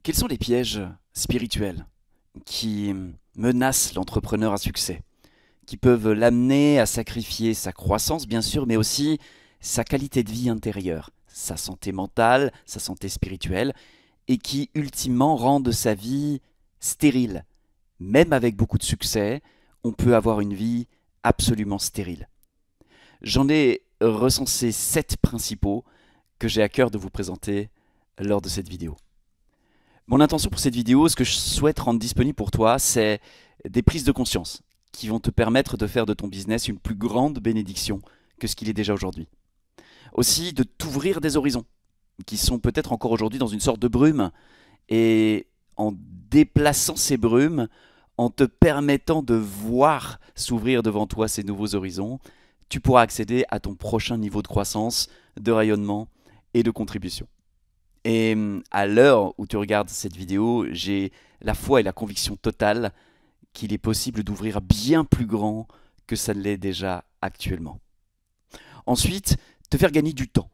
Quels sont les pièges spirituels qui menacent l'entrepreneur à succès, qui peuvent l'amener à sacrifier sa croissance, bien sûr, mais aussi sa qualité de vie intérieure, sa santé mentale, sa santé spirituelle, et qui ultimement rendent sa vie stérile. Même avec beaucoup de succès, on peut avoir une vie absolument stérile. J'en ai recensé 7 principaux que j'ai à cœur de vous présenter lors de cette vidéo. Mon intention pour cette vidéo, ce que je souhaite rendre disponible pour toi, c'est des prises de conscience qui vont te permettre de faire de ton business une plus grande bénédiction que ce qu'il est déjà aujourd'hui. Aussi de t'ouvrir des horizons qui sont peut-être encore aujourd'hui dans une sorte de brume, et en déplaçant ces brumes, en te permettant de voir s'ouvrir devant toi ces nouveaux horizons, tu pourras accéder à ton prochain niveau de croissance, de rayonnement et de contribution. Et à l'heure où tu regardes cette vidéo, j'ai la foi et la conviction totale qu'il est possible d'ouvrir bien plus grand que ça ne l'est déjà actuellement. Ensuite, te faire gagner du temps,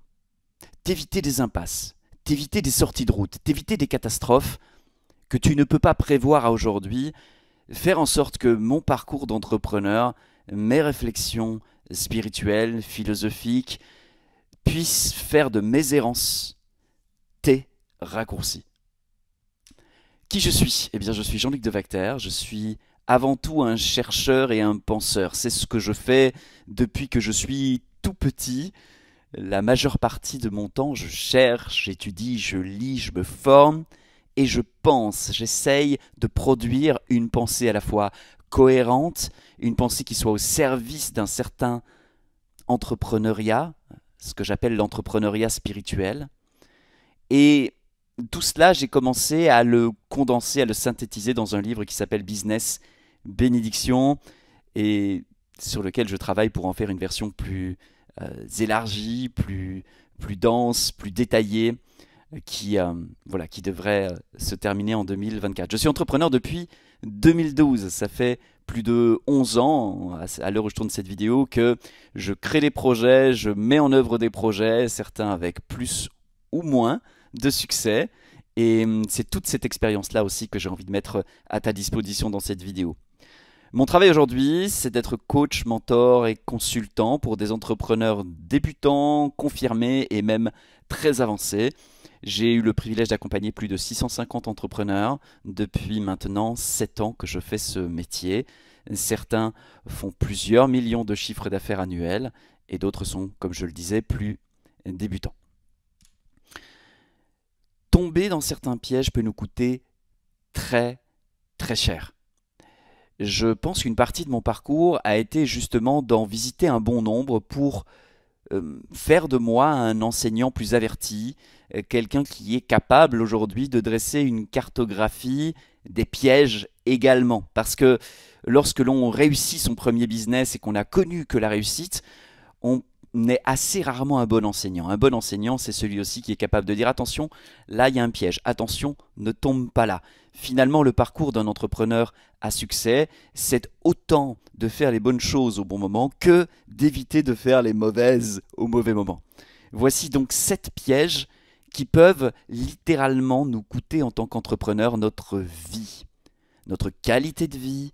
t'éviter des impasses, t'éviter des sorties de route, t'éviter des catastrophes que tu ne peux pas prévoir à aujourd'hui, faire en sorte que mon parcours d'entrepreneur, mes réflexions spirituelles, philosophiques, puissent faire de mes errances tes raccourcis. Qui je suis? Eh bien, je suis Jean-Luc Devacter, je suis avant tout un chercheur et un penseur. C'est ce que je fais depuis que je suis tout petit. La majeure partie de mon temps, je cherche, j'étudie, je lis, je me forme et je pense. J'essaye de produire une pensée à la fois cohérente, une pensée qui soit au service d'un certain entrepreneuriat, ce que j'appelle l'entrepreneuriat spirituel. Et tout cela, j'ai commencé à le condenser, à le synthétiser dans un livre qui s'appelle Business Bénédiction, et sur lequel je travaille pour en faire une version plus élargie, plus dense, plus détaillée, qui devrait se terminer en 2024. Je suis entrepreneur depuis 2012, ça fait plus de 11 ans, à l'heure où je tourne cette vidéo, que je crée des projets, je mets en œuvre des projets, certains avec plus ou moins de succès, et c'est toute cette expérience-là aussi que j'ai envie de mettre à ta disposition dans cette vidéo. Mon travail aujourd'hui, c'est d'être coach, mentor et consultant pour des entrepreneurs débutants, confirmés et même très avancés. J'ai eu le privilège d'accompagner plus de 650 entrepreneurs depuis maintenant 7 ans que je fais ce métier. Certains font plusieurs millions de chiffres d'affaires annuels et d'autres sont, comme je le disais, plus débutants. Tomber dans certains pièges peut nous coûter très cher. Je pense qu'une partie de mon parcours a été justement d'en visiter un bon nombre pour faire de moi un enseignant plus averti, quelqu'un qui est capable aujourd'hui de dresser une cartographie des pièges également. Parce que lorsque l'on réussit son premier business et qu'on a connu que la réussite, on est assez rarement un bon enseignant. Un bon enseignant, c'est celui aussi qui est capable de dire attention, là il y a un piège, attention, ne tombe pas là. Finalement, le parcours d'un entrepreneur à succès, c'est autant de faire les bonnes choses au bon moment que d'éviter de faire les mauvaises au mauvais moment. Voici donc 7 pièges qui peuvent littéralement nous coûter en tant qu'entrepreneur notre vie, notre qualité de vie,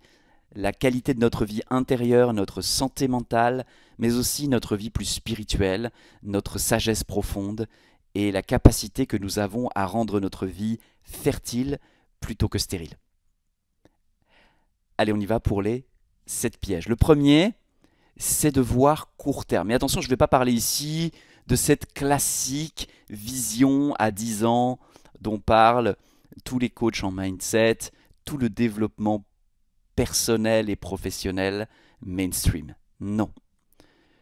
la qualité de notre vie intérieure, notre santé mentale, mais aussi notre vie plus spirituelle, notre sagesse profonde et la capacité que nous avons à rendre notre vie fertile plutôt que stérile. Allez, on y va pour les 7 pièges. Le premier, c'est de voir court terme. Mais attention, je ne vais pas parler ici de cette classique vision à 10 ans dont parlent tous les coachs en mindset, tout le développement personnel et professionnel mainstream. Non.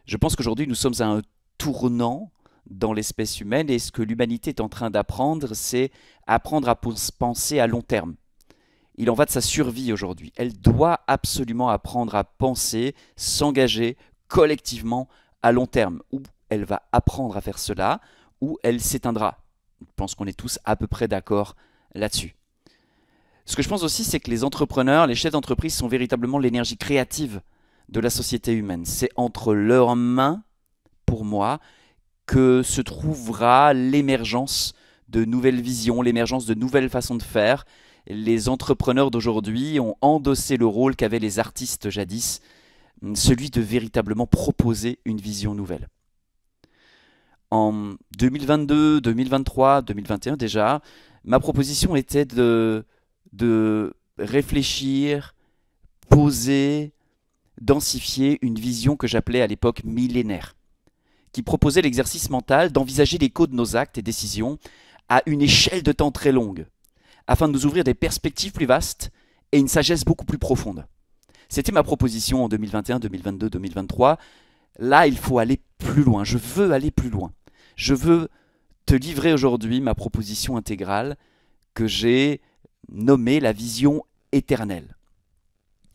Je pense qu'aujourd'hui, nous sommes à un tournant dans l'espèce humaine et ce que l'humanité est en train d'apprendre, c'est apprendre à penser à long terme. Il en va de sa survie aujourd'hui. Elle doit absolument apprendre à penser, s'engager collectivement à long terme. Ou elle va apprendre à faire cela, ou elle s'éteindra. Je pense qu'on est tous à peu près d'accord là-dessus. Ce que je pense aussi, c'est que les entrepreneurs, les chefs d'entreprise sont véritablement l'énergie créative de la société humaine. C'est entre leurs mains, pour moi, que se trouvera l'émergence de nouvelles visions, l'émergence de nouvelles façons de faire. Les entrepreneurs d'aujourd'hui ont endossé le rôle qu'avaient les artistes jadis, celui de véritablement proposer une vision nouvelle. En 2022, 2023, 2021 déjà, ma proposition était de réfléchir, poser, densifier une vision que j'appelais à l'époque millénaire, qui proposait l'exercice mental d'envisager l'écho de nos actes et décisions à une échelle de temps très longue, afin de nous ouvrir des perspectives plus vastes et une sagesse beaucoup plus profonde. C'était ma proposition en 2021, 2022, 2023. Là, il faut aller plus loin. Je veux aller plus loin. Je veux te livrer aujourd'hui ma proposition intégrale que j'ai nommée la vision éternelle.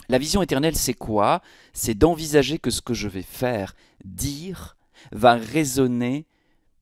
La vision éternelle, c'est quoi? C'est d'envisager que ce que je vais faire, dire, va résonner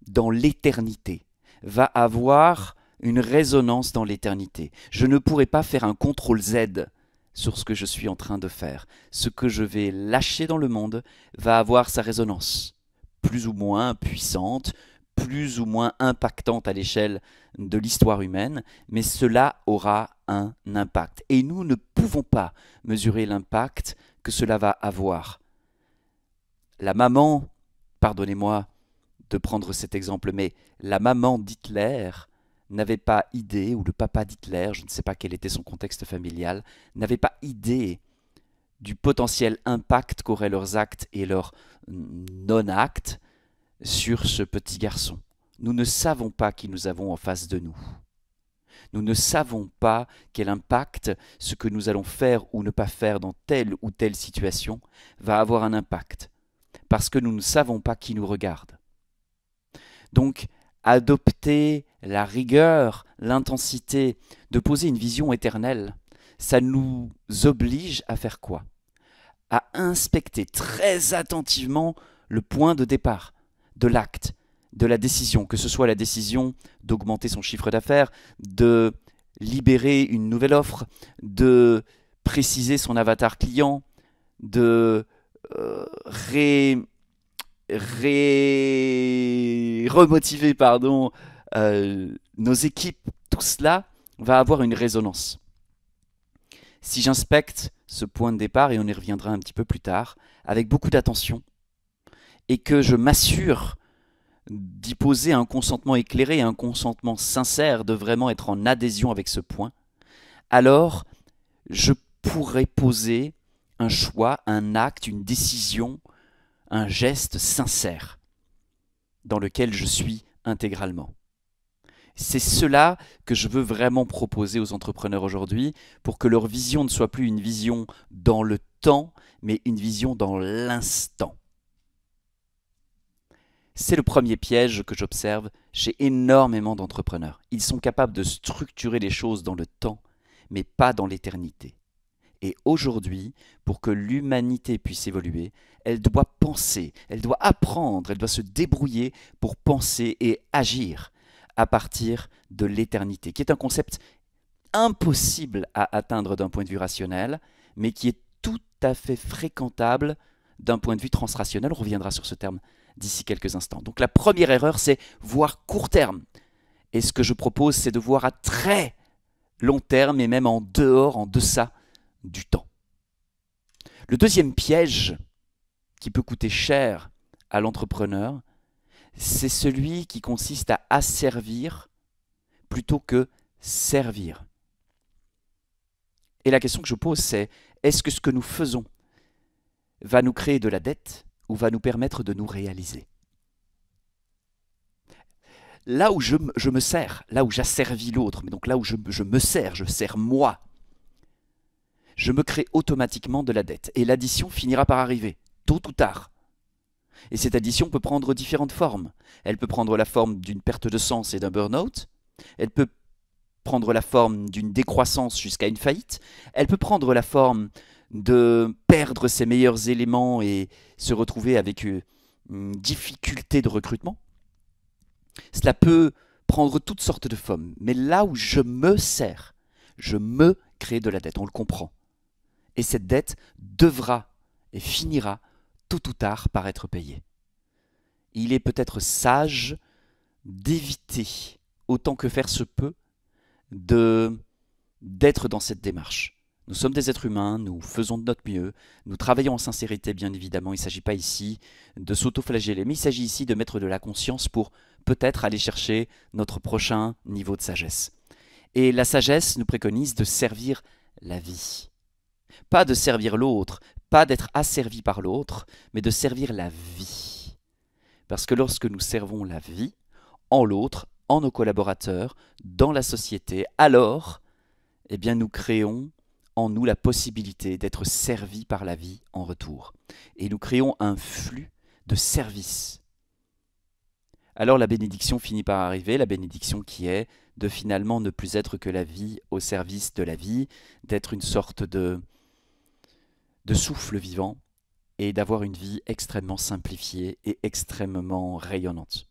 dans l'éternité, va avoir une résonance dans l'éternité. Je ne pourrai pas faire un CTRL-Z sur ce que je suis en train de faire. Ce que je vais lâcher dans le monde va avoir sa résonance, plus ou moins puissante, plus ou moins impactante à l'échelle de l'histoire humaine, mais cela aura un impact. Et nous ne pouvons pas mesurer l'impact que cela va avoir. La maman, pardonnez-moi de prendre cet exemple, mais la maman d'Hitler n'avait pas idée, ou le papa d'Hitler, je ne sais pas quel était son contexte familial, n'avait pas idée du potentiel impact qu'auraient leurs actes et leurs non-actes sur ce petit garçon. Nous ne savons pas qui nous avons en face de nous. Nous ne savons pas quel impact ce que nous allons faire ou ne pas faire dans telle ou telle situation va avoir un impact, parce que nous ne savons pas qui nous regarde. Donc, adopter la rigueur, l'intensité, de poser une vision éternelle, ça nous oblige à faire quoi? À inspecter très attentivement le point de départ de l'acte, de la décision, que ce soit la décision d'augmenter son chiffre d'affaires, de libérer une nouvelle offre, de préciser son avatar client, de remotiver nos équipes. Tout cela va avoir une résonance. Si j'inspecte ce point de départ, et on y reviendra un petit peu plus tard, avec beaucoup d'attention, et que je m'assure d'y poser un consentement éclairé, un consentement sincère, de vraiment être en adhésion avec ce point, alors je pourrais poser un choix, un acte, une décision, un geste sincère dans lequel je suis intégralement. C'est cela que je veux vraiment proposer aux entrepreneurs aujourd'hui pour que leur vision ne soit plus une vision dans le temps, mais une vision dans l'instant. C'est le premier piège que j'observe chez énormément d'entrepreneurs. Ils sont capables de structurer les choses dans le temps, mais pas dans l'éternité. Et aujourd'hui, pour que l'humanité puisse évoluer, elle doit penser, elle doit apprendre, elle doit se débrouiller pour penser et agir à partir de l'éternité, qui est un concept impossible à atteindre d'un point de vue rationnel, mais qui est tout à fait fréquentable d'un point de vue transrationnel. On reviendra sur ce terme d'ici quelques instants. Donc la première erreur, c'est voir court terme. Et ce que je propose, c'est de voir à très long terme et même en dehors, en deçà du temps. Le deuxième piège qui peut coûter cher à l'entrepreneur, c'est celui qui consiste à asservir plutôt que servir. Et la question que je pose, c'est est-ce que ce que nous faisons va nous créer de la dette ou va nous permettre de nous réaliser? Là où je me sers, là où j'asservis l'autre, mais donc là où je me sers, je sers moi, je me crée automatiquement de la dette. Et l'addition finira par arriver, tôt ou tard. Et cette addition peut prendre différentes formes. Elle peut prendre la forme d'une perte de sens et d'un burn-out. Elle peut prendre la forme d'une décroissance jusqu'à une faillite. Elle peut prendre la forme de perdre ses meilleurs éléments et se retrouver avec une difficulté de recrutement. Cela peut prendre toutes sortes de formes. Mais là où je me sers, je me crée de la dette. On le comprend. Et cette dette devra et finira tôt ou tard par être payé. Il est peut-être sage d'éviter autant que faire se peut, d'être dans cette démarche. Nous sommes des êtres humains, nous faisons de notre mieux, nous travaillons en sincérité bien évidemment, il ne s'agit pas ici de s'auto-flageller, mais il s'agit ici de mettre de la conscience pour peut-être aller chercher notre prochain niveau de sagesse. Et la sagesse nous préconise de servir la vie. Pas de servir l'autre, pas d'être asservi par l'autre, mais de servir la vie. Parce que lorsque nous servons la vie, en l'autre, en nos collaborateurs, dans la société, alors, eh bien, nous créons en nous la possibilité d'être servis par la vie en retour. Et nous créons un flux de service. Alors la bénédiction finit par arriver, la bénédiction qui est de finalement ne plus être que la vie au service de la vie, d'être une sorte de souffle vivant et d'avoir une vie extrêmement simplifiée et extrêmement rayonnante.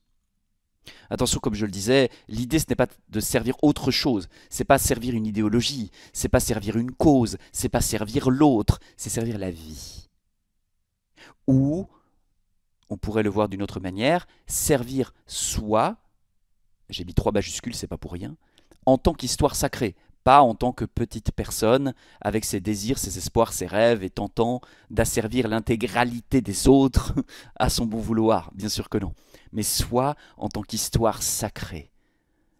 Attention, comme je le disais, l'idée ce n'est pas de servir autre chose, c'est pas servir une idéologie, c'est pas servir une cause, c'est pas servir l'autre, c'est servir la vie. Ou, on pourrait le voir d'une autre manière, servir soi, j'ai mis 3 majuscules, c'est pas pour rien, en tant qu'histoire sacrée, pas en tant que petite personne avec ses désirs, ses espoirs, ses rêves et tentant d'asservir l'intégralité des autres à son bon vouloir, bien sûr que non, mais soit en tant qu'histoire sacrée.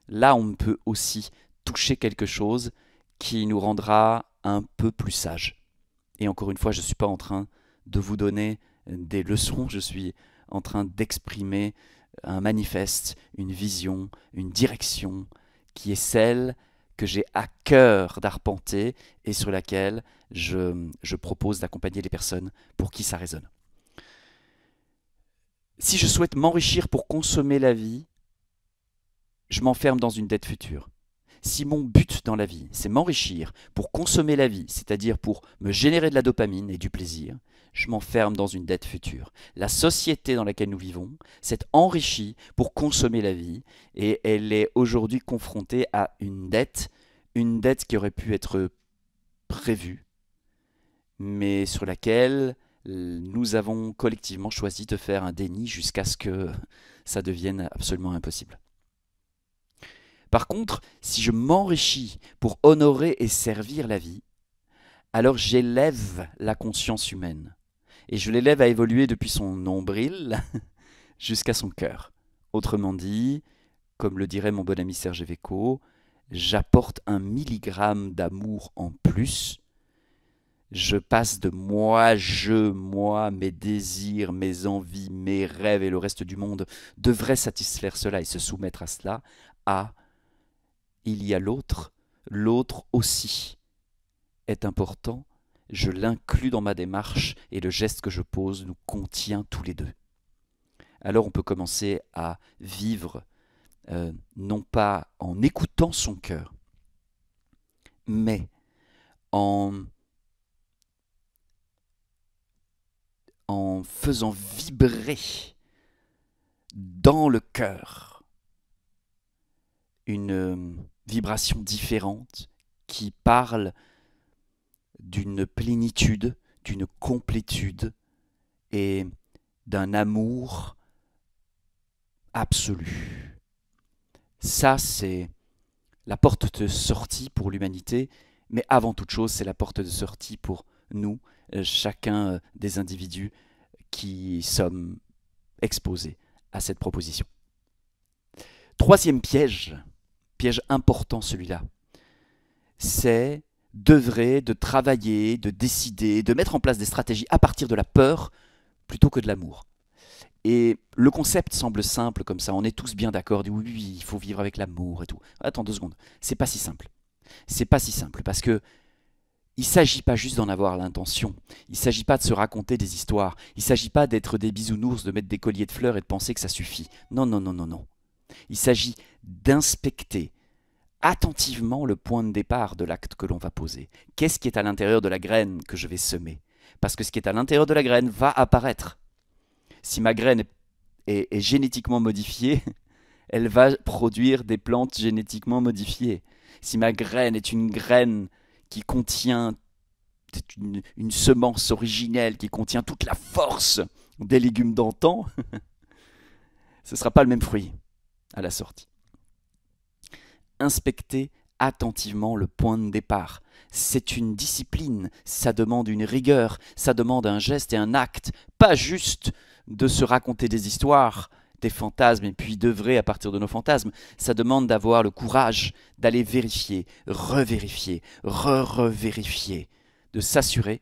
Là, on peut aussi toucher quelque chose qui nous rendra un peu plus sages. Et encore une fois, je ne suis pas en train de vous donner des leçons, je suis en train d'exprimer un manifeste, une vision, une direction qui est celle que j'ai à cœur d'arpenter et sur laquelle je propose d'accompagner les personnes pour qui ça résonne. Si je souhaite m'enrichir pour consommer la vie, je m'enferme dans une dette future. Si mon but dans la vie, c'est m'enrichir pour consommer la vie, c'est-à-dire pour me générer de la dopamine et du plaisir, je m'enferme dans une dette future. La société dans laquelle nous vivons s'est enrichie pour consommer la vie et elle est aujourd'hui confrontée à une dette qui aurait pu être prévue, mais sur laquelle nous avons collectivement choisi de faire un déni jusqu'à ce que ça devienne absolument impossible. Par contre, si je m'enrichis pour honorer et servir la vie, alors j'élève la conscience humaine. Et je l'élève à évoluer depuis son nombril jusqu'à son cœur. Autrement dit, comme le dirait mon bon ami Serge Véco, j'apporte 1 milligramme d'amour en plus. Je passe de moi, mes désirs, mes envies, mes rêves et le reste du monde devrait satisfaire cela et se soumettre à cela, à il y a l'autre, l'autre aussi est important, je l'inclus dans ma démarche et le geste que je pose nous contient tous les deux. Alors on peut commencer à vivre non pas en écoutant son cœur, mais en faisant vibrer dans le cœur une vibration différente qui parle d'une plénitude, d'une complétude et d'un amour absolu. Ça, c'est la porte de sortie pour l'humanité, mais avant toute chose, c'est la porte de sortie pour nous, chacun des individus qui sommes exposés à cette proposition. 3e piège important celui-là, c'est d'œuvrer, de travailler, de décider, de mettre en place des stratégies à partir de la peur plutôt que de l'amour. Et le concept semble simple comme ça, on est tous bien d'accord, oui, il faut vivre avec l'amour et tout. Attends 2 secondes, c'est pas si simple. C'est pas si simple parce que il ne s'agit pas juste d'en avoir l'intention, il ne s'agit pas de se raconter des histoires, il ne s'agit pas d'être des bisounours, de mettre des colliers de fleurs et de penser que ça suffit. Non, non, non, non, non. Il s'agit d'inspecter attentivement le point de départ de l'acte que l'on va poser. Qu'est-ce qui est à l'intérieur de la graine que je vais semer? Parce que ce qui est à l'intérieur de la graine va apparaître. Si ma graine est génétiquement modifiée, elle va produire des plantes génétiquement modifiées. Si ma graine est une graine qui contient une semence originelle, qui contient toute la force des légumes d'antan, ce ne sera pas le même fruit à la sortie. inspecter attentivement le point de départ. C'est une discipline, ça demande une rigueur, ça demande un geste et un acte, pas juste de se raconter des histoires, des fantasmes et puis d'œuvrer à partir de nos fantasmes. Ça demande d'avoir le courage d'aller vérifier, revérifier, re-revérifier, de s'assurer,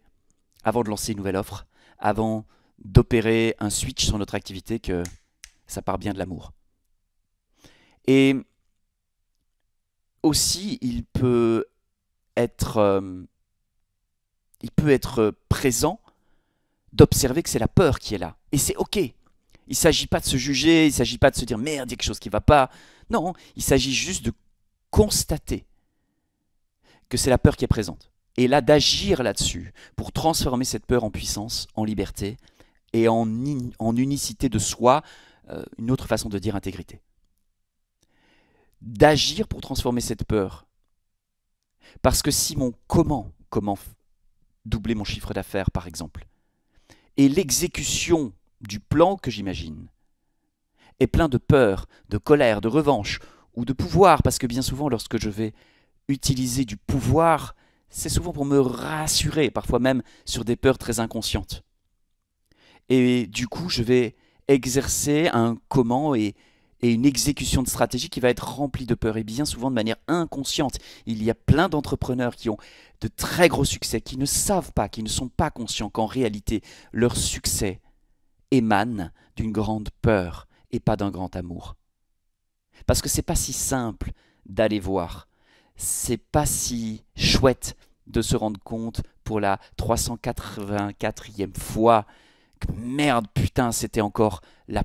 avant de lancer une nouvelle offre, avant d'opérer un switch sur notre activité, que ça part bien de l'amour. Et aussi, il peut être présent d'observer que c'est la peur qui est là. Et c'est OK. Il ne s'agit pas de se juger, il ne s'agit pas de se dire « merde, il y a quelque chose qui ne va pas ». Non, il s'agit juste de constater que c'est la peur qui est présente. Et là, d'agir là-dessus pour transformer cette peur en puissance, en liberté et en unicité de soi, une autre façon de dire intégrité. D'agir pour transformer cette peur. Parce que si mon comment doubler mon chiffre d'affaires par exemple, et l'exécution du plan que j'imagine est plein de peur, de colère, de revanche ou de pouvoir, parce que bien souvent lorsque je vais utiliser du pouvoir, c'est souvent pour me rassurer, parfois même sur des peurs très inconscientes. Et du coup, je vais exercer un comment et une exécution de stratégie qui va être remplie de peur, et bien souvent de manière inconsciente. Il y a plein d'entrepreneurs qui ont de très gros succès, qui ne savent pas, qui ne sont pas conscients qu'en réalité, leur succès émane d'une grande peur et pas d'un grand amour. Parce que c'est pas si simple d'aller voir, c'est pas si chouette de se rendre compte pour la 384e fois que merde, putain, c'était encore la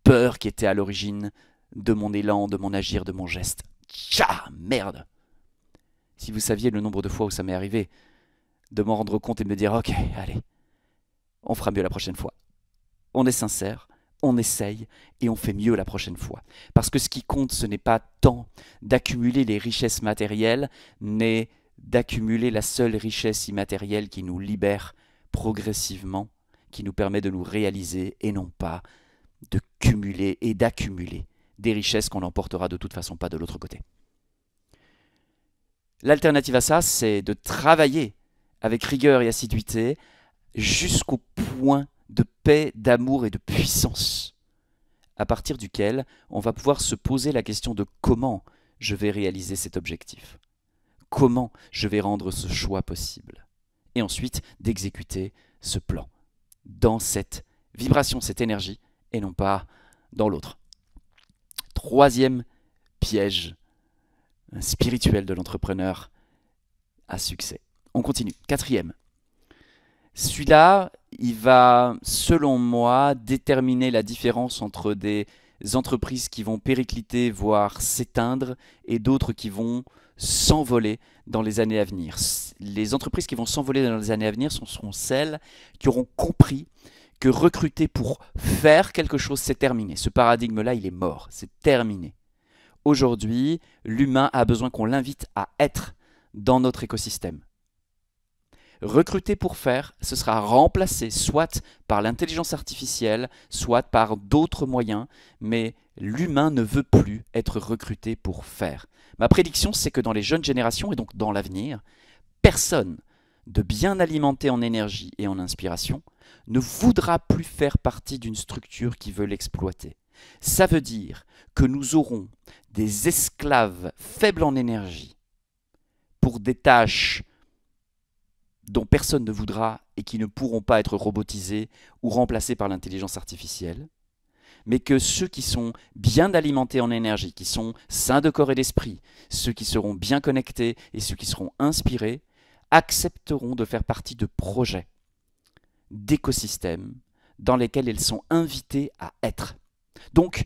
peur qui était à l'origine de mon élan, de mon agir, de mon geste. Tcha, merde. Si vous saviez le nombre de fois où ça m'est arrivé de m'en rendre compte et de me dire « Ok, allez, on fera mieux la prochaine fois. On est sincère, on essaye et on fait mieux la prochaine fois. » Parce que ce qui compte, ce n'est pas tant d'accumuler les richesses matérielles, mais d'accumuler la seule richesse immatérielle qui nous libère progressivement, qui nous permet de nous réaliser et non pas de cumuler et d'accumuler des richesses qu'on n'emportera de toute façon pas de l'autre côté. L'alternative à ça, c'est de travailler avec rigueur et assiduité jusqu'au point de paix, d'amour et de puissance, à partir duquel on va pouvoir se poser la question de comment je vais réaliser cet objectif, comment je vais rendre ce choix possible, et ensuite d'exécuter ce plan dans cette vibration, cette énergie, et non pas dans l'autre. Troisième piège spirituel de l'entrepreneur à succès. On continue. Quatrième. Celui-là, il va, selon moi, déterminer la différence entre des entreprises qui vont péricliter, voire s'éteindre, et d'autres qui vont s'envoler dans les années à venir. Les entreprises qui vont s'envoler dans les années à venir seront celles qui auront compris que recruter pour faire quelque chose, c'est terminé. Ce paradigme-là, il est mort, c'est terminé. Aujourd'hui, l'humain a besoin qu'on l'invite à être dans notre écosystème. Recruter pour faire, ce sera remplacé soit par l'intelligence artificielle, soit par d'autres moyens, mais l'humain ne veut plus être recruté pour faire. Ma prédiction, c'est que dans les jeunes générations, et donc dans l'avenir, personne de bien alimenté en énergie et en inspiration ne voudra plus faire partie d'une structure qui veut l'exploiter. Ça veut dire que nous aurons des esclaves faibles en énergie pour des tâches dont personne ne voudra et qui ne pourront pas être robotisés ou remplacés par l'intelligence artificielle, mais que ceux qui sont bien alimentés en énergie, qui sont sains de corps et d'esprit, ceux qui seront bien connectés et ceux qui seront inspirés, accepteront de faire partie de projets, d'écosystèmes dans lesquels ils sont invités à être. Donc,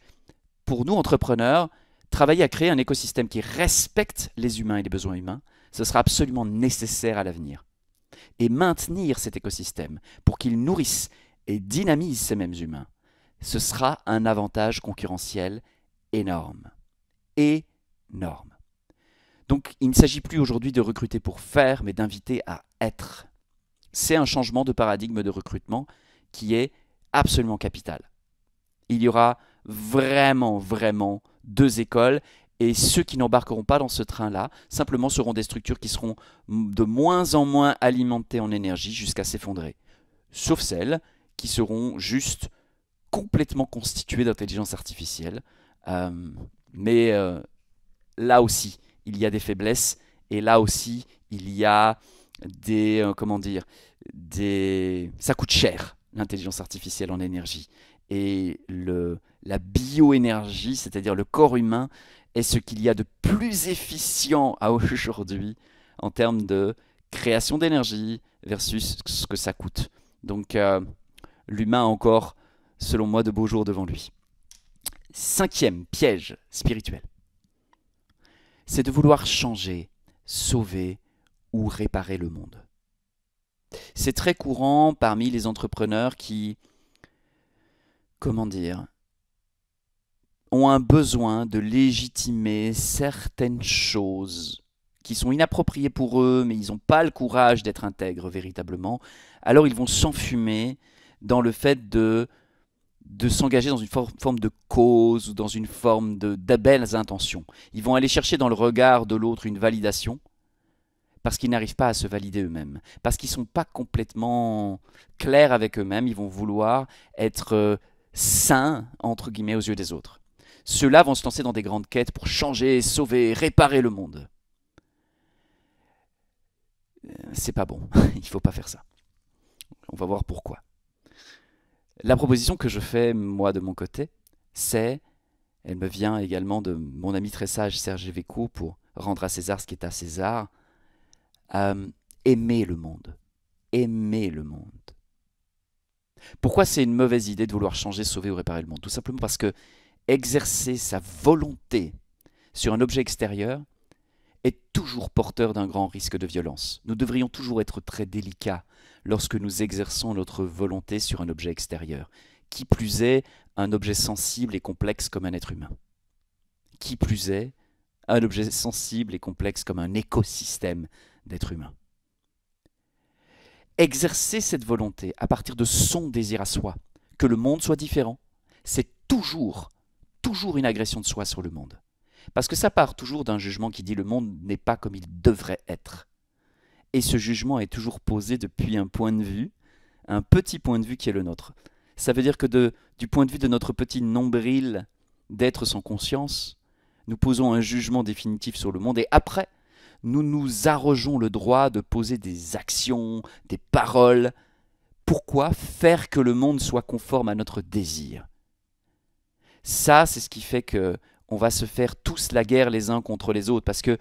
pour nous, entrepreneurs, travailler à créer un écosystème qui respecte les humains et les besoins humains, ce sera absolument nécessaire à l'avenir. Et maintenir cet écosystème pour qu'il nourrisse et dynamise ces mêmes humains, ce sera un avantage concurrentiel énorme. Énorme. Donc, il ne s'agit plus aujourd'hui de recruter pour faire, mais d'inviter à être. C'est un changement de paradigme de recrutement qui est absolument capital. Il y aura vraiment deux écoles Et ceux qui n'embarqueront pas dans ce train-là, simplement seront des structures qui seront de moins en moins alimentées en énergie jusqu'à s'effondrer. Sauf celles qui seront juste complètement constituées d'intelligence artificielle. Mais là aussi, il y a des faiblesses. Et là aussi, il y a comment dire, ça coûte cher, l'intelligence artificielle en énergie. Et la bioénergie, c'est-à-dire le corps humain, est ce qu'il y a de plus efficient à aujourd'hui en termes de création d'énergie versus ce que ça coûte. Donc l'humain a encore, selon moi, de beaux jours devant lui. 5e piège spirituel, c'est de vouloir changer, sauver ou réparer le monde. C'est très courant parmi les entrepreneurs qui, comment dire, ont un besoin de légitimer certaines choses qui sont inappropriées pour eux, mais ils n'ont pas le courage d'être intègres véritablement. Alors ils vont s'enfumer dans le fait de s'engager dans une forme de cause ou dans une forme de belles intentions. Ils vont aller chercher dans le regard de l'autre une validation parce qu'ils n'arrivent pas à se valider eux-mêmes, parce qu'ils ne sont pas complètement clairs avec eux-mêmes, ils vont vouloir être saints, entre guillemets, aux yeux des autres. Ceux-là vont se lancer dans des grandes quêtes pour changer, sauver, réparer le monde. C'est pas bon, il ne faut pas faire ça. On va voir pourquoi. La proposition que je fais, moi, de mon côté, c'est, elle me vient également de mon ami très sage Serge Véco pour rendre à César ce qui est à César, aimer le monde. Aimer le monde. Pourquoi c'est une mauvaise idée de vouloir changer, sauver ou réparer le monde? Tout simplement parce que exercer sa volonté sur un objet extérieur est toujours porteur d'un grand risque de violence. Nous devrions toujours être très délicats lorsque nous exerçons notre volonté sur un objet extérieur. Qui plus est, un objet sensible et complexe comme un être humain. Qui plus est, un objet sensible et complexe comme un écosystème d'êtres humains. Exercer cette volonté à partir de son désir à soi, que le monde soit différent, c'est toujours une agression de soi sur le monde. Parce que ça part toujours d'un jugement qui dit le monde n'est pas comme il devrait être. Et ce jugement est toujours posé depuis un point de vue, un petit point de vue qui est le nôtre. Ça veut dire que du point de vue de notre petit nombril d'être sans conscience, nous posons un jugement définitif sur le monde et après, nous nous arrogeons le droit de poser des actions, des paroles. Pourquoi faire que le monde soit conforme à notre désir? Ça, c'est ce qui fait qu'on va se faire tous la guerre les uns contre les autres. Parce que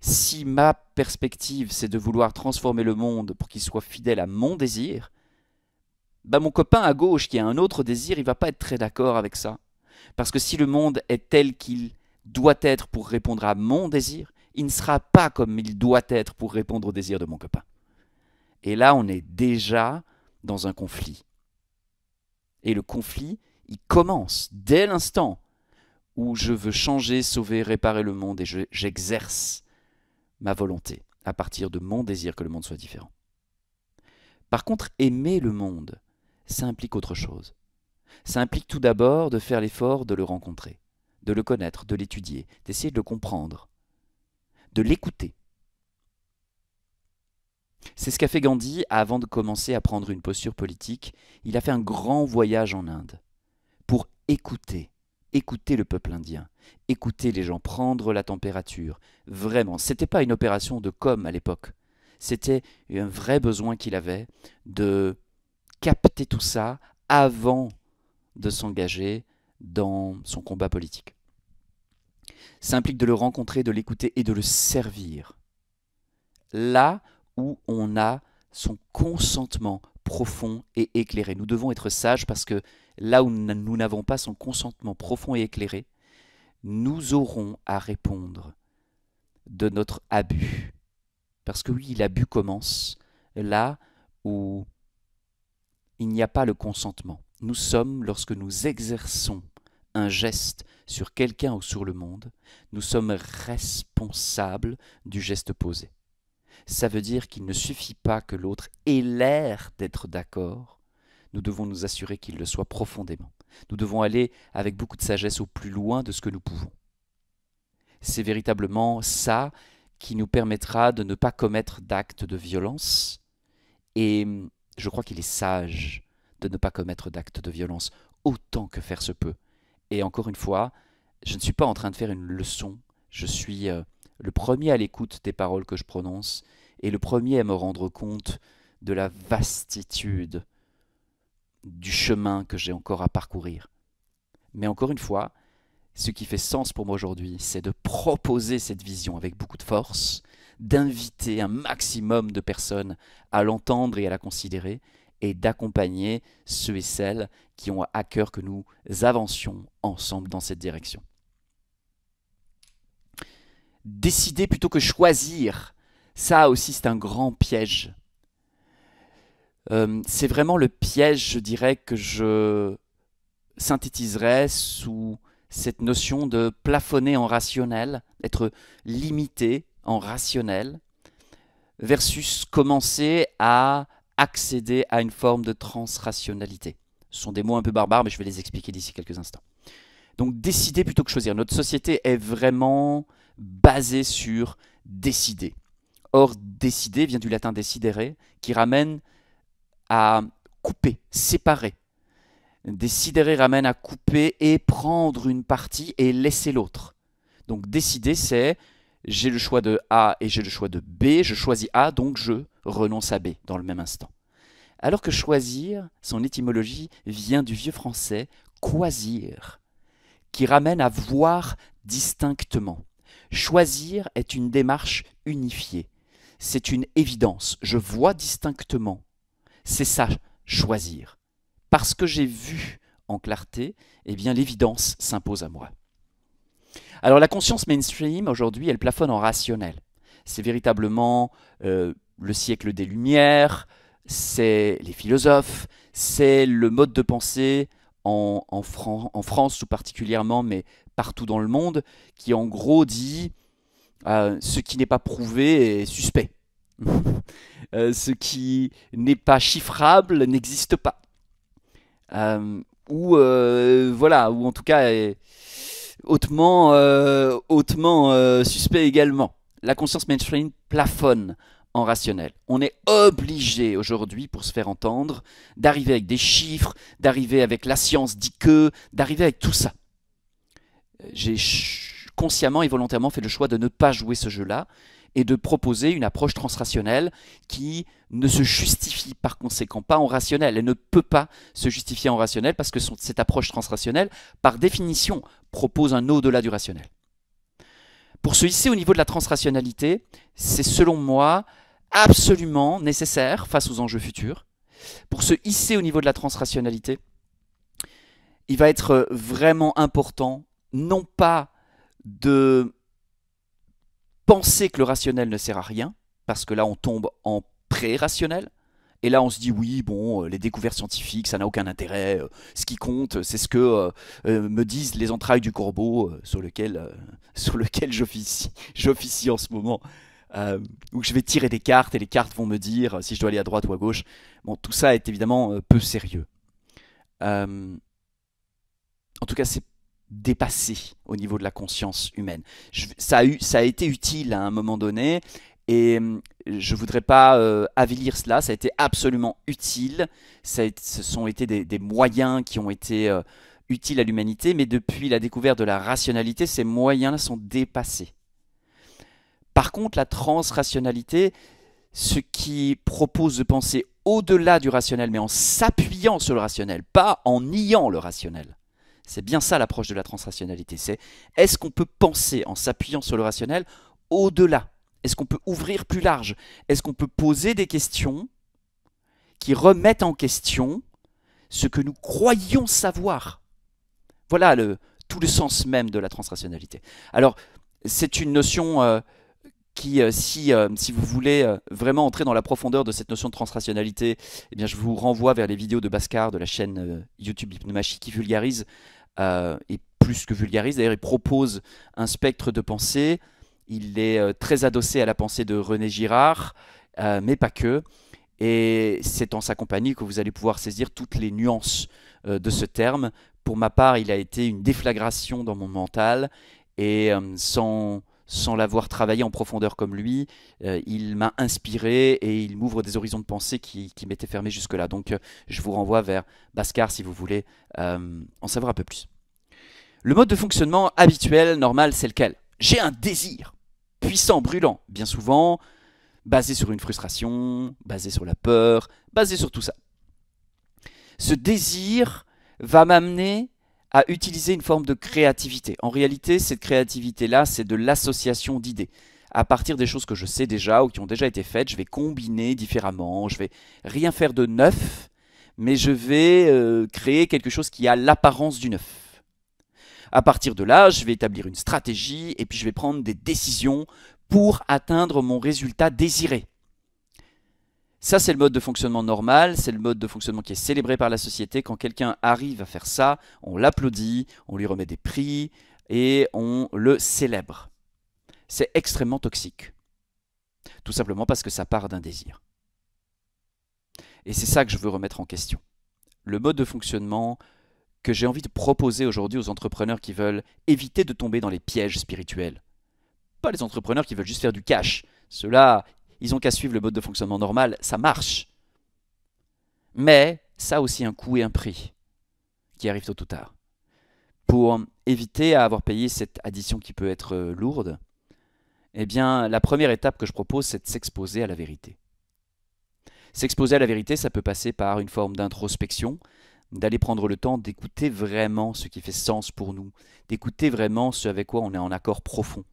si ma perspective, c'est de vouloir transformer le monde pour qu'il soit fidèle à mon désir, mon copain à gauche qui a un autre désir, il ne va pas être très d'accord avec ça. Parce que si le monde est tel qu'il doit être pour répondre à mon désir, il ne sera pas comme il doit être pour répondre au désir de mon copain. Et là, on est déjà dans un conflit. Et le conflit, il commence dès l'instant où je veux changer, sauver, réparer le monde et j'exerce ma volonté à partir de mon désir que le monde soit différent. Par contre, aimer le monde, ça implique autre chose. Ça implique tout d'abord de faire l'effort de le rencontrer, de le connaître, de l'étudier, d'essayer de le comprendre, de l'écouter. C'est ce qu'a fait Gandhi avant de commencer à prendre une posture politique. Il a fait un grand voyage en Inde pour écouter le peuple indien, écouter les gens, prendre la température. Vraiment, ce n'était pas une opération de com' à l'époque. C'était un vrai besoin qu'il avait de capter tout ça avant de s'engager dans son combat politique. Ça implique de le rencontrer, de l'écouter et de le servir. Là où on a son consentement profond et éclairé. Nous devons être sages parce que là où nous n'avons pas son consentement profond et éclairé, nous aurons à répondre de notre abus. Parce que oui, l'abus commence là où il n'y a pas le consentement. Nous sommes, lorsque nous exerçons un geste sur quelqu'un ou sur le monde, nous sommes responsables du geste posé. Ça veut dire qu'il ne suffit pas que l'autre ait l'air d'être d'accord, nous devons nous assurer qu'il le soit profondément. Nous devons aller avec beaucoup de sagesse au plus loin de ce que nous pouvons. c'est véritablement ça qui nous permettra de ne pas commettre d'actes de violence. Et je crois qu'il est sage de ne pas commettre d'actes de violence autant que faire se peut. Et encore une fois, je ne suis pas en train de faire une leçon, je suis le premier à l'écoute des paroles que je prononce et le premier à me rendre compte de la vastitude du chemin que j'ai encore à parcourir. Mais encore une fois, ce qui fait sens pour moi aujourd'hui, c'est de proposer cette vision avec beaucoup de force, d'inviter un maximum de personnes à l'entendre et à la considérer, et d'accompagner ceux et celles qui ont à cœur que nous avancions ensemble dans cette direction. Décider plutôt que choisir, ça aussi c'est un grand piège. C'est vraiment le piège, je dirais, que je synthétiserais sous cette notion de plafonner en rationnel, d'être limité en rationnel, versus commencer à accéder à une forme de transrationalité. Ce sont des mots un peu barbares, mais je vais les expliquer d'ici quelques instants. Donc décider plutôt que choisir. Notre société est vraiment basée sur décider. Or, décider vient du latin decidere, qui ramène à couper, séparer. Décidere ramène à couper et prendre une partie et laisser l'autre. Donc décider, c'est j'ai le choix de A et j'ai le choix de B, je choisis A, donc je renonce à B dans le même instant. Alors que choisir, son étymologie vient du vieux français quasir, qui ramène à voir distinctement. Choisir est une démarche unifiée. C'est une évidence. Je vois distinctement. C'est ça, choisir. Parce que j'ai vu en clarté, eh bien l'évidence s'impose à moi. Alors la conscience mainstream, aujourd'hui, elle plafonne en rationnel. C'est véritablement le siècle des Lumières, c'est les philosophes, c'est le mode de pensée en France tout particulièrement, mais partout dans le monde, qui en gros dit ce qui n'est pas prouvé est suspect. Ce qui n'est pas chiffrable n'existe pas. Voilà, ou en tout cas est hautement suspect également. La conscience mainstream plafonne en rationnel. On est obligé aujourd'hui, pour se faire entendre, d'arriver avec des chiffres, d'arriver avec la science dit que, d'arriver avec tout ça. J'ai consciemment et volontairement fait le choix de ne pas jouer ce jeu-là et de proposer une approche transrationnelle qui ne se justifie par conséquent pas en rationnel. Elle ne peut pas se justifier en rationnel parce que cette approche transrationnelle, par définition, propose un au-delà du rationnel. Pour se hisser au niveau de la transrationalité, c'est selon moi absolument nécessaire face aux enjeux futurs. Pour se hisser au niveau de la transrationalité, il va être vraiment important, non pas de penser que le rationnel ne sert à rien, parce que là on tombe en pré-rationnel, et là on se dit oui, bon, les découvertes scientifiques, ça n'a aucun intérêt, ce qui compte, c'est ce que me disent les entrailles du corbeau sur lequel j'officie en ce moment, où je vais tirer des cartes, et les cartes vont me dire si je dois aller à droite ou à gauche. Bon, tout ça est évidemment peu sérieux. En tout cas, c'est dépassé au niveau de la conscience humaine. Ça a été utile à un moment donné, et je ne voudrais pas avilir cela, ça a été absolument utile, ce sont été des moyens qui ont été utiles à l'humanité, mais depuis la découverte de la rationalité, ces moyens-là sont dépassés. Par contre, la transrationalité, ce qui propose de penser au-delà du rationnel, mais en s'appuyant sur le rationnel, pas en niant le rationnel. C'est bien ça l'approche de la transrationalité. C'est est-ce qu'on peut penser en s'appuyant sur le rationnel au-delà? Est-ce qu'on peut ouvrir plus large? Est-ce qu'on peut poser des questions qui remettent en question ce que nous croyons savoir? Voilà tout le sens même de la transrationalité. Alors, c'est une notion qui, si vous voulez vraiment entrer dans la profondeur de cette notion de transrationalité, eh bien, je vous renvoie vers les vidéos de Bhaskar de la chaîne YouTube Hypnomachie qui vulgarise et plus que vulgarise. D'ailleurs, il propose un spectre de pensée. Il est très adossé à la pensée de René Girard, mais pas que. Et c'est en sa compagnie que vous allez pouvoir saisir toutes les nuances de ce terme. Pour ma part, il a été une déflagration dans mon mental. Et sans l'avoir travaillé en profondeur comme lui, il m'a inspiré et il m'ouvre des horizons de pensée qui m'étaient fermés jusque-là. Donc je vous renvoie vers Bhaskar si vous voulez en savoir un peu plus. Le mode de fonctionnement habituel, normal, c'est lequel? J'ai un désir puissant, brûlant, bien souvent basé sur une frustration, basé sur la peur, basé sur tout ça. Ce désir va m'amener à utiliser une forme de créativité. En réalité, cette créativité-là, c'est de l'association d'idées. À partir des choses que je sais déjà ou qui ont déjà été faites, je vais combiner différemment, je vais rien faire de neuf, mais je vais créer quelque chose qui a l'apparence du neuf. À partir de là, je vais établir une stratégie et puis je vais prendre des décisions pour atteindre mon résultat désiré. Ça, c'est le mode de fonctionnement normal, c'est le mode de fonctionnement qui est célébré par la société. Quand quelqu'un arrive à faire ça, on l'applaudit, on lui remet des prix et on le célèbre. C'est extrêmement toxique. Tout simplement parce que ça part d'un désir. Et c'est ça que je veux remettre en question. Le mode de fonctionnement que j'ai envie de proposer aujourd'hui aux entrepreneurs qui veulent éviter de tomber dans les pièges spirituels. Pas les entrepreneurs qui veulent juste faire du cash. Ceux-là, ils ont qu'à suivre le mode de fonctionnement normal, ça marche. Mais ça a aussi un coût et un prix qui arrivent tôt ou tard. Pour éviter à avoir payé cette addition qui peut être lourde, eh bien, la première étape que je propose, c'est de s'exposer à la vérité. S'exposer à la vérité, ça peut passer par une forme d'introspection, d'aller prendre le temps d'écouter vraiment ce qui fait sens pour nous, d'écouter vraiment ce avec quoi on est en accord profond.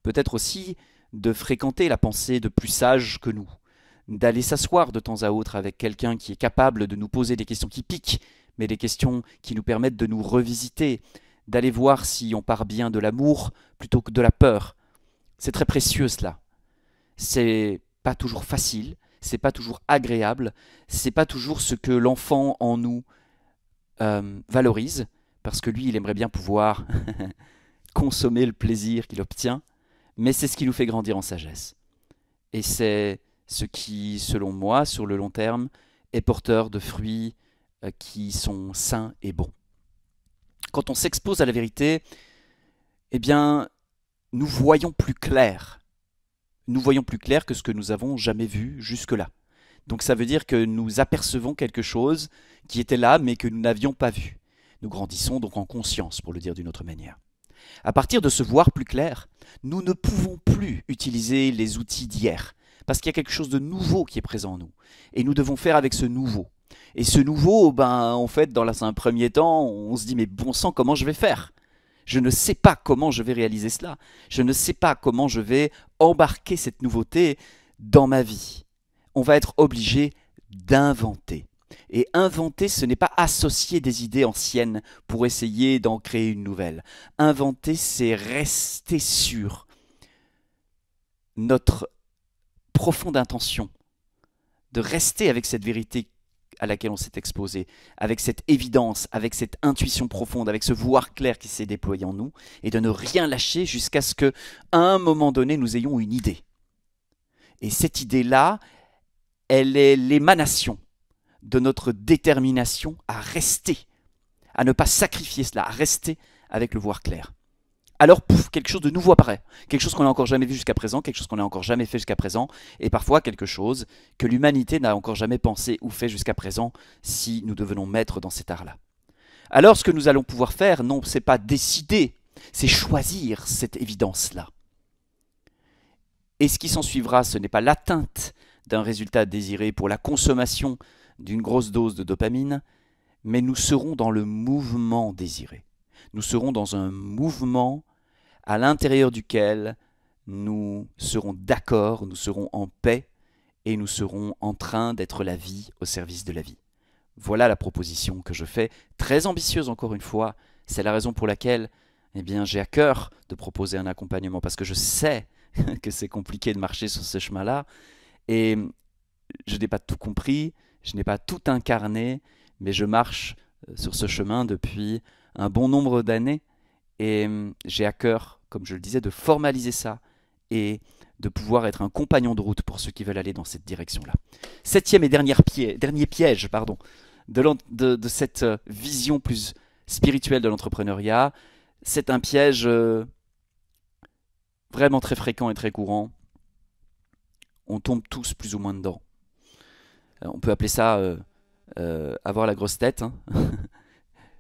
Peut-être aussi de fréquenter la pensée de plus sages que nous, d'aller s'asseoir de temps à autre avec quelqu'un qui est capable de nous poser des questions qui piquent, mais des questions qui nous permettent de nous revisiter, d'aller voir si on part bien de l'amour plutôt que de la peur. C'est très précieux cela. C'est pas toujours facile, c'est pas toujours agréable, c'est pas toujours ce que l'enfant en nous valorise, parce que lui, il aimerait bien pouvoir consommer le plaisir qu'il obtient, mais c'est ce qui nous fait grandir en sagesse. Et c'est ce qui, selon moi, sur le long terme, est porteur de fruits qui sont sains et bons. Quand on s'expose à la vérité, eh bien, nous voyons plus clair. Nous voyons plus clair que ce que nous avons jamais vu jusque-là. Donc ça veut dire que nous apercevons quelque chose qui était là, mais que nous n'avions pas vu. Nous grandissons donc en conscience, pour le dire d'une autre manière. À partir de ce voir plus clair, nous ne pouvons plus utiliser les outils d'hier, parce qu'il y a quelque chose de nouveau qui est présent en nous. Et nous devons faire avec ce nouveau. Et ce nouveau, en fait, dans un premier temps, on se dit, mais bon sang, comment je vais faire? Je ne sais pas comment je vais réaliser cela. Je ne sais pas comment je vais embarquer cette nouveauté dans ma vie. On va être obligé d'inventer. Et inventer, ce n'est pas associer des idées anciennes pour essayer d'en créer une nouvelle. Inventer, c'est rester sur notre profonde intention de rester avec cette vérité à laquelle on s'est exposé, avec cette évidence, avec cette intuition profonde, avec ce voir clair qui s'est déployé en nous, et de ne rien lâcher jusqu'à ce qu'à un moment donné, nous ayons une idée. Et cette idée-là, elle est l'émanation de notre détermination à rester, à ne pas sacrifier cela, à rester avec le voir clair. Alors, pouf, quelque chose de nouveau apparaît, quelque chose qu'on n'a encore jamais vu jusqu'à présent, quelque chose qu'on n'a encore jamais fait jusqu'à présent, et parfois quelque chose que l'humanité n'a encore jamais pensé ou fait jusqu'à présent si nous devenons maîtres dans cet art-là. Alors, ce que nous allons pouvoir faire, non, c'est pas décider, c'est choisir cette évidence-là. Et ce qui s'en suivra, ce n'est pas l'atteinte d'un résultat désiré pour la consommation d'une grosse dose de dopamine, mais nous serons dans le mouvement désiré. Nous serons dans un mouvement à l'intérieur duquel nous serons d'accord, nous serons en paix et nous serons en train d'être la vie au service de la vie. Voilà la proposition que je fais, très ambitieuse encore une fois. C'est la raison pour laquelle j'ai à cœur de proposer un accompagnement, parce que je sais que c'est compliqué de marcher sur ce chemin-là et je n'ai pas tout compris, je n'ai pas tout incarné, mais je marche sur ce chemin depuis un bon nombre d'années et j'ai à cœur, comme je le disais, de formaliser ça et de pouvoir être un compagnon de route pour ceux qui veulent aller dans cette direction-là. Septième et dernier piège de cette vision plus spirituelle de l'entrepreneuriat, c'est un piège vraiment très fréquent et très courant, on tombe tous plus ou moins dedans. On peut appeler ça avoir la grosse tête, hein.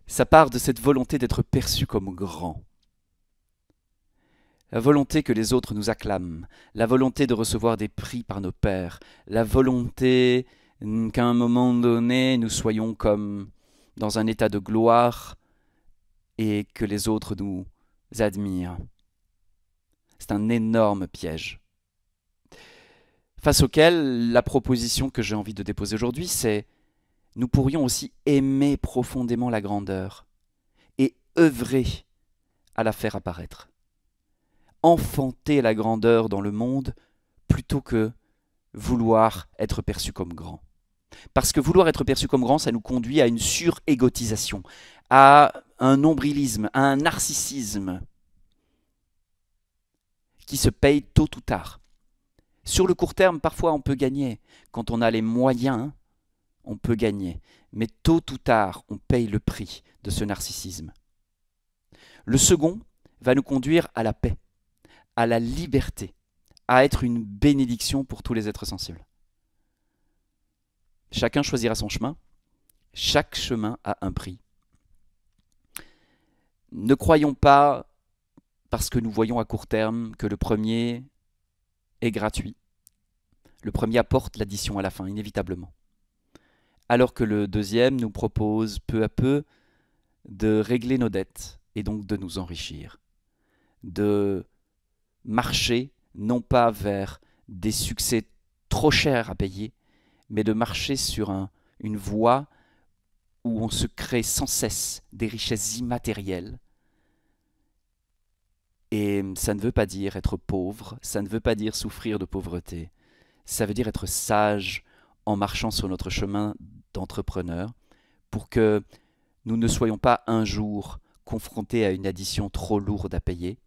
Ça part de cette volonté d'être perçu comme grand. La volonté que les autres nous acclament, la volonté de recevoir des prix par nos pairs, la volonté qu'à un moment donné nous soyons comme dans un état de gloire et que les autres nous admirent. C'est un énorme piège. Face auquel la proposition que j'ai envie de déposer aujourd'hui, c'est nous pourrions aussi aimer profondément la grandeur et œuvrer à la faire apparaître. Enfanter la grandeur dans le monde plutôt que vouloir être perçu comme grand. Parce que vouloir être perçu comme grand, ça nous conduit à une surégotisation, à un nombrilisme, à un narcissisme qui se paye tôt ou tard. Sur le court terme, parfois on peut gagner. Quand on a les moyens, on peut gagner. Mais tôt ou tard, on paye le prix de ce narcissisme. Le second va nous conduire à la paix, à la liberté, à être une bénédiction pour tous les êtres sensibles. Chacun choisira son chemin. Chaque chemin a un prix. Ne croyons pas, parce que nous voyons à court terme, que le premier est gratuit. Le premier apporte l'addition à la fin, inévitablement. Alors que le deuxième nous propose peu à peu de régler nos dettes et donc de nous enrichir. De marcher non pas vers des succès trop chers à payer, mais de marcher sur une voie où on se crée sans cesse des richesses immatérielles. Et ça ne veut pas dire être pauvre, ça ne veut pas dire souffrir de pauvreté, ça veut dire être sage en marchant sur notre chemin d'entrepreneur pour que nous ne soyons pas un jour confrontés à une addition trop lourde à payer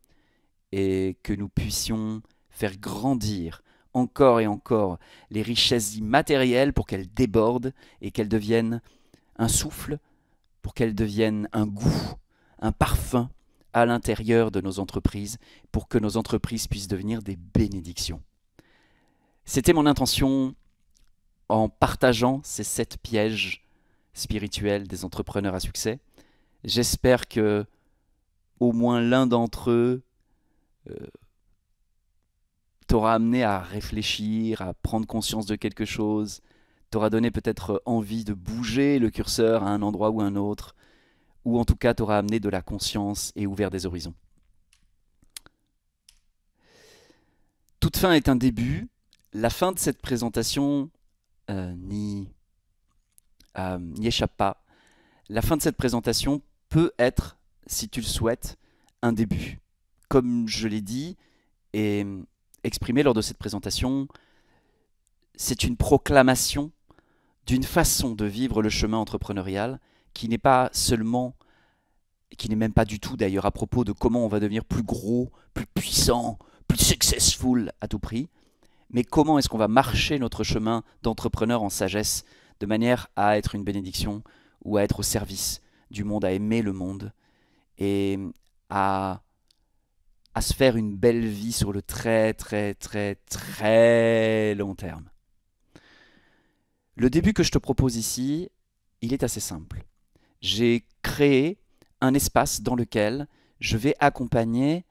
et que nous puissions faire grandir encore et encore les richesses immatérielles pour qu'elles débordent et qu'elles deviennent un souffle, pour qu'elles deviennent un goût, un parfum à l'intérieur de nos entreprises, pour que nos entreprises puissent devenir des bénédictions. C'était mon intention en partageant ces 7 pièges spirituels des entrepreneurs à succès. J'espère que au moins l'un d'entre eux t'aura amené à réfléchir, à prendre conscience de quelque chose, t'aura donné peut-être envie de bouger le curseur à un endroit ou un autre, ou en tout cas t'aura amené de la conscience et ouvert des horizons. Toute fin est un début. La fin de cette présentation n'y échappe pas. La fin de cette présentation peut être, si tu le souhaites, un début. Comme je l'ai dit et exprimé lors de cette présentation, c'est une proclamation d'une façon de vivre le chemin entrepreneurial qui n'est pas seulement, qui n'est même pas du tout d'ailleurs à propos de comment on va devenir plus gros, plus puissant, plus successful à tout prix, mais comment est-ce qu'on va marcher notre chemin d'entrepreneur en sagesse de manière à être une bénédiction ou à être au service du monde, à aimer le monde et à se faire une belle vie sur le très très très très long terme. Le début que je te propose ici, il est assez simple. J'ai créé un espace dans lequel je vais accompagner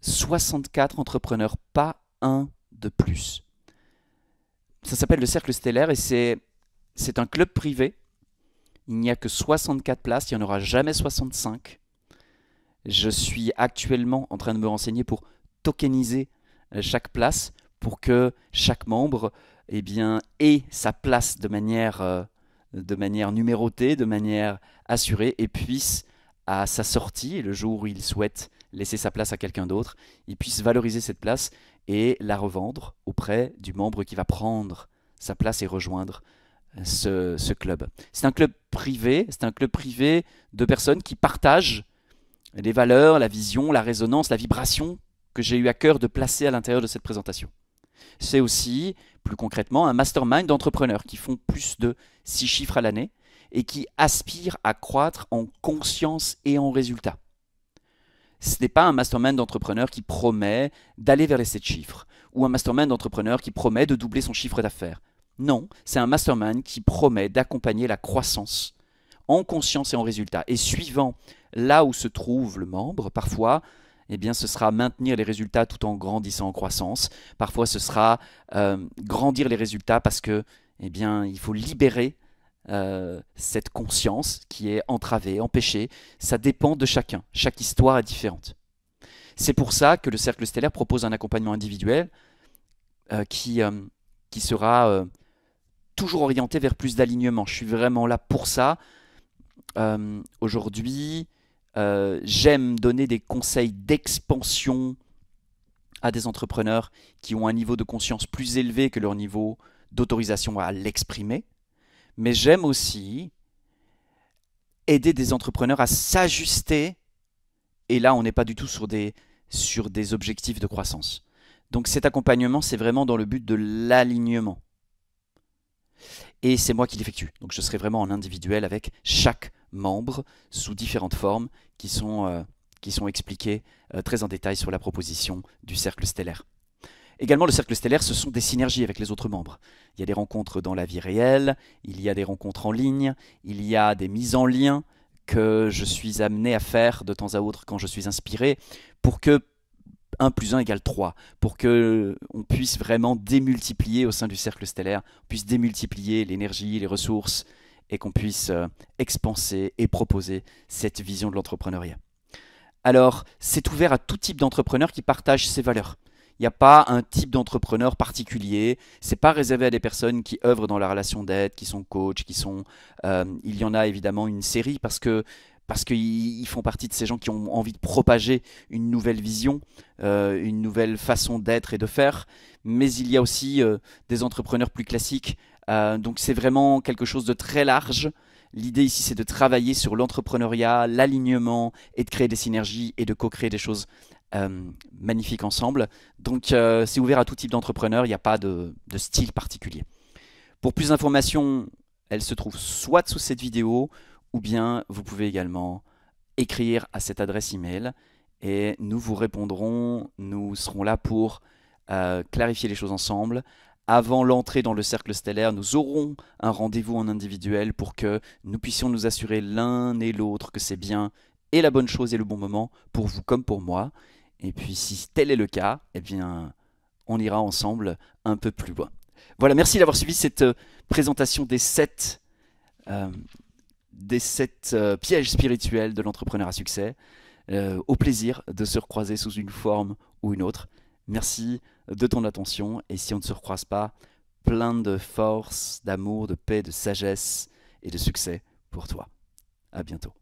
64 entrepreneurs, pas un de plus. Ça s'appelle le Cercle Stellaire et c'est un club privé. Il n'y a que 64 places, il n'y en aura jamais 65. Je suis actuellement en train de me renseigner pour tokeniser chaque place pour que chaque membre ait sa place de manière numérotée, de manière assurée et puisse, à sa sortie, le jour où il souhaite laisser sa place à quelqu'un d'autre, il puisse valoriser cette place et la revendre auprès du membre qui va prendre sa place et rejoindre ce club. C'est un club privé de personnes qui partagent les valeurs, la vision, la résonance, la vibration que j'ai eu à cœur de placer à l'intérieur de cette présentation. C'est aussi, plus concrètement, un mastermind d'entrepreneurs qui font plus de 6 chiffres à l'année et qui aspirent à croître en conscience et en résultat. Ce n'est pas un mastermind d'entrepreneur qui promet d'aller vers les 7 chiffres, ou un mastermind d'entrepreneur qui promet de doubler son chiffre d'affaires. Non, c'est un mastermind qui promet d'accompagner la croissance en conscience et en résultat. Et suivant là où se trouve le membre, parfois, eh bien, ce sera maintenir les résultats tout en grandissant en croissance. Parfois, ce sera grandir les résultats parce que, eh bien, il faut libérer cette conscience qui est entravée, empêchée. Ça dépend de chacun. Chaque histoire est différente. C'est pour ça que le Cercle Stellaire propose un accompagnement individuel qui sera toujours orienté vers plus d'alignement. Je suis vraiment là pour ça. Aujourd'hui, j'aime donner des conseils d'expansion à des entrepreneurs qui ont un niveau de conscience plus élevé que leur niveau d'autorisation à l'exprimer. Mais j'aime aussi aider des entrepreneurs à s'ajuster. Et là, on n'est pas du tout sur des objectifs de croissance. Donc cet accompagnement, c'est vraiment dans le but de l'alignement. Et c'est moi qui l'effectue. Donc je serai vraiment en individuel avec chaque membre sous différentes formes qui sont expliquées très en détail sur la proposition du Cercle Stellaire. Également, le Cercle Stellaire, ce sont des synergies avec les autres membres. Il y a des rencontres dans la vie réelle, il y a des rencontres en ligne, il y a des mises en lien que je suis amené à faire de temps à autre quand je suis inspiré pour que 1 plus 1 égale 3, pour qu'on puisse vraiment démultiplier au sein du Cercle Stellaire, on puisse démultiplier l'énergie, les ressources, et qu'on puisse expanser et proposer cette vision de l'entrepreneuriat. Alors, c'est ouvert à tout type d'entrepreneur qui partage ces valeurs. Il n'y a pas un type d'entrepreneur particulier, c'est pas réservé à des personnes qui œuvrent dans la relation d'aide, qui sont coachs, il y en a évidemment une série parce qu'ils font partie de ces gens qui ont envie de propager une nouvelle vision, une nouvelle façon d'être et de faire. Mais il y a aussi des entrepreneurs plus classiques. Donc c'est vraiment quelque chose de très large. L'idée ici, c'est de travailler sur l'entrepreneuriat, l'alignement et de créer des synergies et de co-créer des choses magnifiques ensemble. Donc c'est ouvert à tout type d'entrepreneurs, il n'y a pas de style particulier. Pour plus d'informations, elles se trouvent soit sous cette vidéo, ou bien vous pouvez également écrire à cette adresse email et nous vous répondrons. Nous serons là pour clarifier les choses ensemble. Avant l'entrée dans le Cercle Stellaire, nous aurons un rendez-vous en individuel pour que nous puissions nous assurer l'un et l'autre que c'est bien et la bonne chose et le bon moment pour vous comme pour moi. Et puis si tel est le cas, eh bien, on ira ensemble un peu plus loin. Voilà, merci d'avoir suivi cette présentation des 7 pièges spirituels de l'entrepreneur à succès. Au plaisir de se recroiser sous une forme ou une autre. Merci de ton attention et si on ne se recroise pas, plein de force, d'amour, de paix, de sagesse et de succès pour toi. À bientôt.